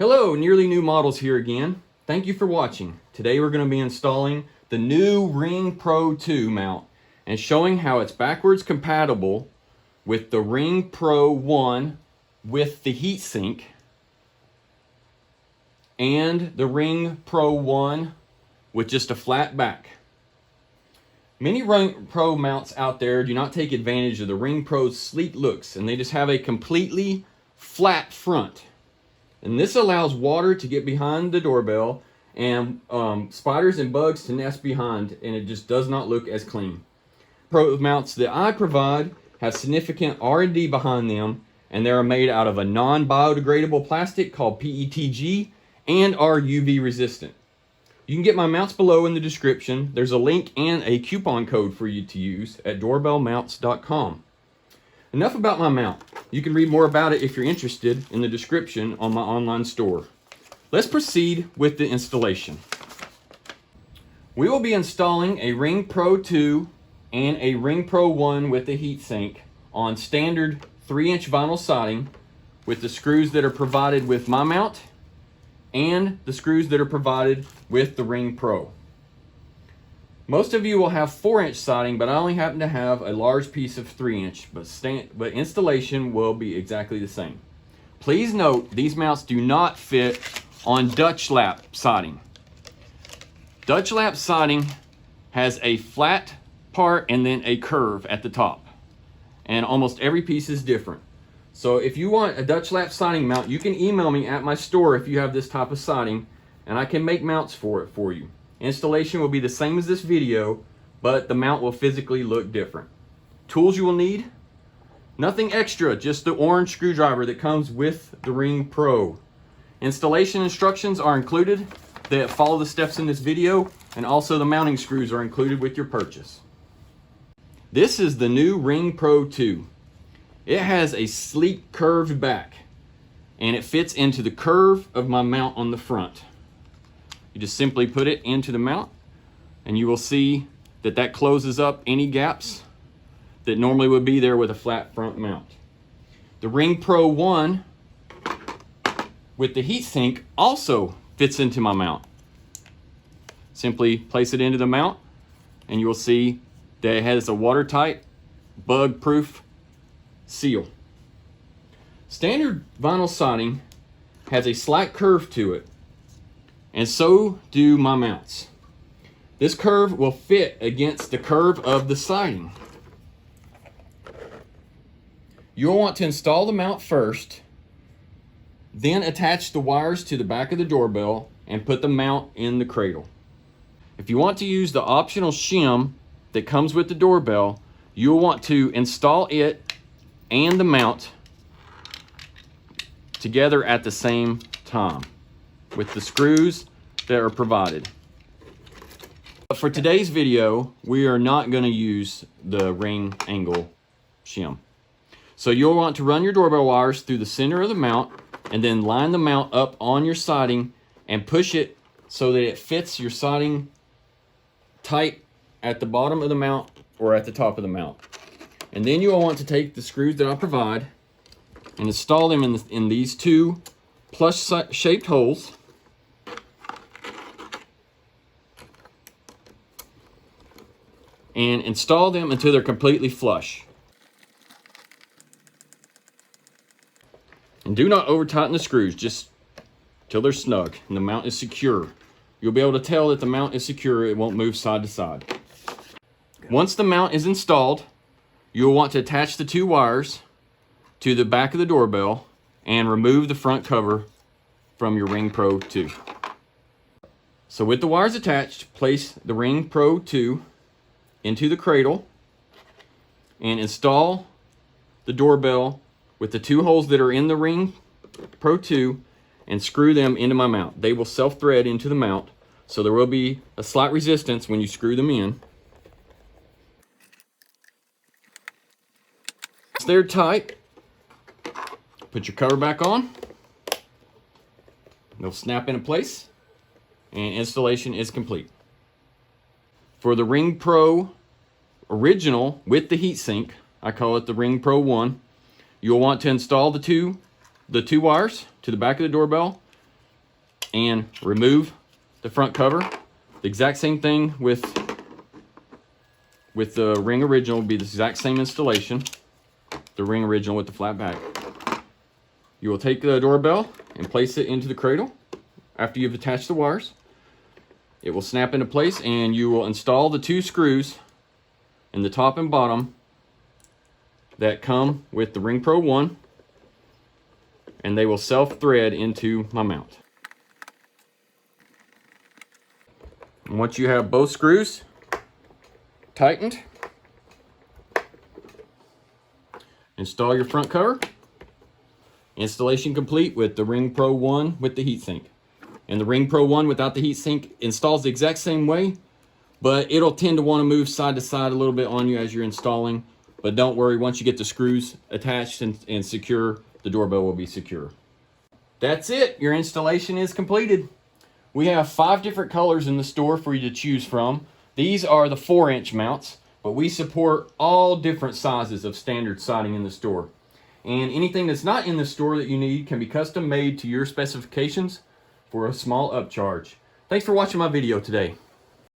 Hello, Nearly New Models here again. Thank you for watching. Today we're going to be installing the new Ring Pro 2 mount and showing how it's backwards compatible with the Ring Pro 1 with the heatsink and the Ring Pro 1 with just a flat back. Many Ring Pro mounts out there do not take advantage of the Ring Pro's sleek looks, and they just have a completely flat front. And this allows water to get behind the doorbell and spiders and bugs to nest behind, and it just does not look as clean. Pro mounts that I provide have significant R&D behind them, and they are made out of a non-biodegradable plastic called PETG and are UV resistant. You can get my mounts below in the description. There's a link and a coupon code for you to use at doorbellmounts.com. Enough about my mount. You can read more about it if you're interested in the description on my online store. Let's proceed with the installation. We will be installing a Ring Pro 2 and a Ring Pro 1 with the heatsink on standard 3-inch vinyl siding with the screws that are provided with my mount and the screws that are provided with the Ring Pro. Most of you will have 4-inch siding, but I only happen to have a large piece of 3-inch, but installation will be exactly the same. Please note, these mounts do not fit on Dutch lap siding. Dutch lap siding has a flat part and then a curve at the top, and almost every piece is different. So if you want a Dutch lap siding mount, you can email me at my store if you have this type of siding, and I can make mounts for it for you. Installation will be the same as this video, but the mount will physically look different. Tools you will need: nothing extra, just the orange screwdriver that comes with the Ring Pro. Installation instructions are included that follow the steps in this video, and also the mounting screws are included with your purchase. This is the new Ring Pro 2. It has a sleek curved back, and it fits into the curve of my mount on the front. You just simply put it into the mount, and you will see that that closes up any gaps that normally would be there with a flat front mount. The Ring Pro 1 with the heatsink also fits into my mount. Simply place it into the mount, and you will see that it has a watertight, bug-proof seal. Standard vinyl siding has a slight curve to it, and so do my mounts. This curve will fit against the curve of the siding. You'll want to install the mount first, then attach the wires to the back of the doorbell and put the mount in the cradle. If you want to use the optional shim that comes with the doorbell, you'll want to install it and the mount together at the same time with the screws that are provided. But for today's video, we are not going to use the ring angle shim. So you'll want to run your doorbell wires through the center of the mount and then line the mount up on your siding and push it so that it fits your siding tight at the bottom of the mount or at the top of the mount. And then you'll want to take the screws that I provide and install them in these two plush-shaped holes. And install them until they're completely flush. And do not over tighten the screws, just till they're snug and the mount is secure. You'll be able to tell that the mount is secure, it won't move side to side. Once the mount is installed, you'll want to attach the two wires to the back of the doorbell and remove the front cover from your Ring Pro 2. So with the wires attached, place the Ring Pro 2 into the cradle and install the doorbell with the two holes that are in the Ring Pro 2 and screw them into my mount. They will self-thread into the mount, so there will be a slight resistance when you screw them in. Once they're tight, put your cover back on. They'll snap into place and installation is complete. For the Ring Pro original with the heatsink, I call it the Ring Pro 1, you'll want to install the two wires to the back of the doorbell and remove the front cover. The exact same thing with the Ring Original would be the exact same installation. The Ring Original with the flat back. You will take the doorbell and place it into the cradle after you've attached the wires. It will snap into place, and you will install the 2 screws in the top and bottom that come with the Ring Pro 1, and they will self-thread into my mount. And once you have both screws tightened, install your front cover. Installation complete with the Ring Pro 1 with the heatsink. And the Ring Pro 1 without the heatsink installs the exact same way, but it'll tend to want to move side to side a little bit on you as you're installing. But don't worry, once you get the screws attached and secure, the doorbell will be secure. That's it, your installation is completed. We have 5 different colors in the store for you to choose from. These are the 4-inch mounts, but we support all different sizes of standard siding in the store. And anything that's not in the store that you need can be custom made to your specifications for a small upcharge. Thanks for watching my video today.